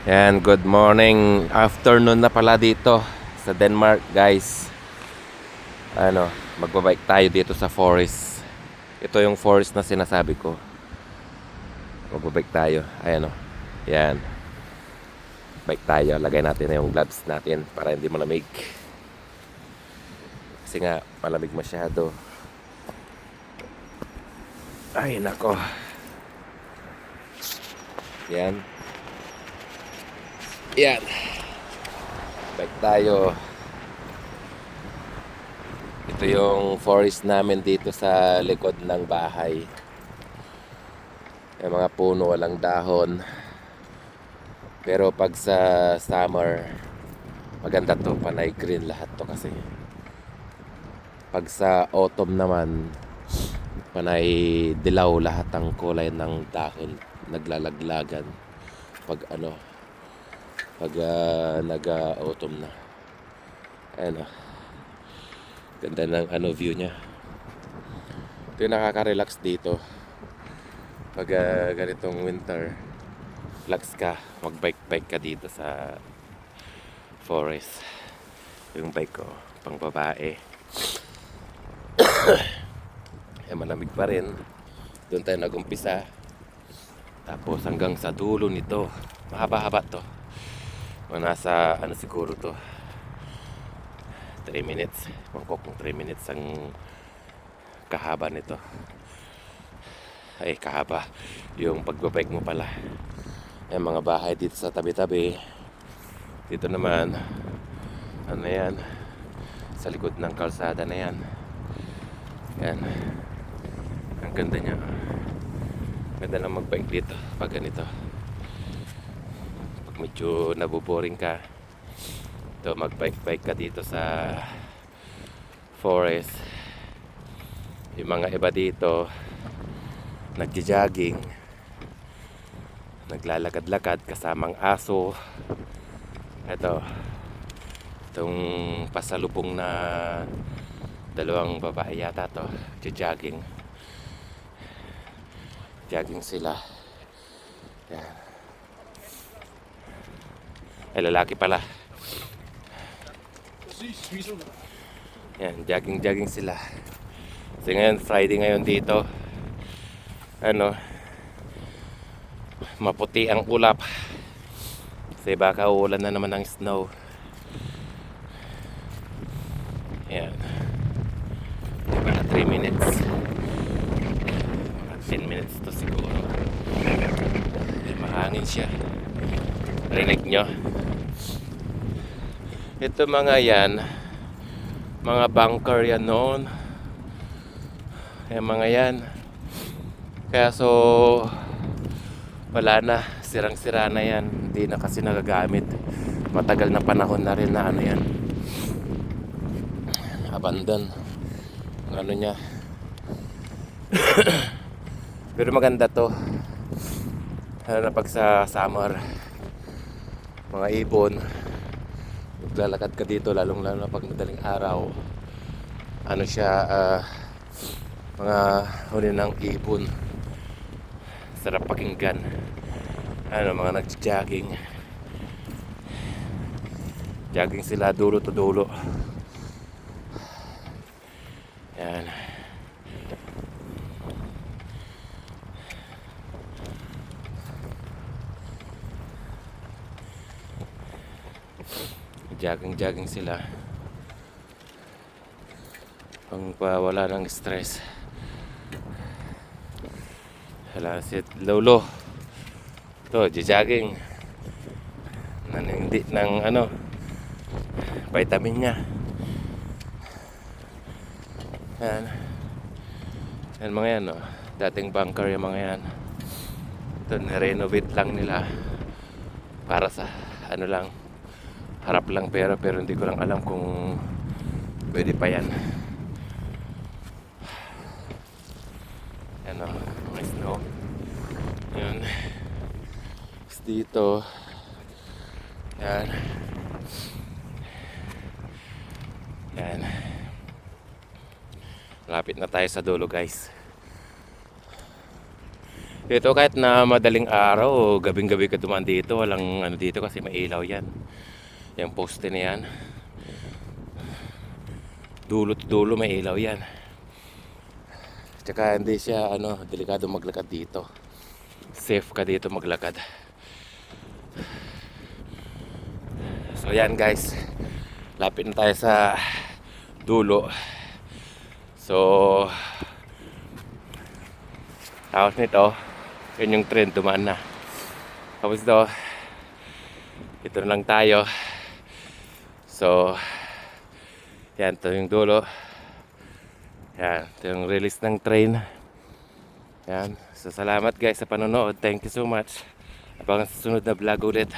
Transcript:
Yan, good morning, afternoon na pala dito sa Denmark, guys. Magbabike tayo dito sa forest. Ito yung forest na sinasabi ko. Magbabike tayo. Ayan o. Yan. Bike tayo. Lagay natin yung gloves natin para hindi malamig. Kasi nga, malamig masyado. Ay, nako. Yan. Yan. Bike tayo. Ito yung forest namin dito sa likod ng bahay. Yung mga puno, walang dahon. Pero pag sa summer, maganda to, panay green lahat to kasi. Pag sa autumn naman, panay dilaw lahat ang kulay ng dahon, naglalaglagan. Pag nag-autumn na. Ayan o. Ganda ng view niya. Ito yung nakaka-relax dito. Pag ganitong winter, relax ka, mag-bike ka dito sa forest. Yung bike ko, pang babae. Malamig pa rin. Doon tayo nag-umpisa. Tapos hanggang sa dulo nito. Mahaba-haba to. Nasa siguro to 3 minutes. Mangkok kung 3 minutes ang kahaba nito. Ay, kahaba. Yung pagbabike mo pala. Yung mga bahay dito sa tabi-tabi. Dito naman, yan? Sa likod ng kalsada na yan. Yan. Ang ganda niya. Ganda lang magbike dito pag ganito. Pag medyo nabuboring ka, ito, magbike ka dito sa forest. Yung mga iba dito nagja-jogging, naglalakad-lakad kasamang aso. Itong pasalubong na dalawang babae yata to, jogging sila. Yan. Ay, lalaki pala. Yan, jogging sila. Kasi ngayon, Friday ngayon dito. Maputi ang ulap. Kasi baka uulan na naman ng snow. Yan. Mga 3 minutes. Mga 10 minutes to siguro. Mahangin siya. Rinig nyo? Ito mga yan, mga bunker yan noon. Yung mga yan. Kaya wala na, sirang-sira na yan. Hindi na kasi nagagamit. Matagal na panahon na rin na yan. Abandon. Ang niya. Pero maganda to. Pag sa summer, mga ibon, maglalakad ka dito, lalong lalo na pag madaling araw. Mga huli ng ibon. Sarap pakinggan. Mga nag-jogging. Jogging sila dulo to dulo. Yan. Jogging sila. Pangpawala ng stress. Wala si Lolo. Ito, jogging. Nanindi ng vitamin niya. Yan. Yan mga yan, dating bunker yung mga yan. Ito, na-renovate lang nila. Para sa lang, harap lang pero hindi ko lang alam kung pwede pa yan. Yan mga snow. Yun. Dito. Yan. Yan. Lapit na tayo sa dulo, guys. Dito kahit na madaling araw o gabing-gabi ka dumaan dito, walang ano dito kasi may ilaw yan. Yung poste na yan. Dulo to dulo may ilaw yan. Tsaka hindi siya delikado maglakad dito. Safe ka dito maglakad. So yan guys. Lapit na tayo sa dulo. So tapos nito, yun yung trend dumaan na. Tapos ito na lang tayo. So yan, ito yung dulo. Yan, ito yung release ng train. Yan, so salamat guys sa panonood. Thank you so much. Abangan sa sunod na vlog ulit.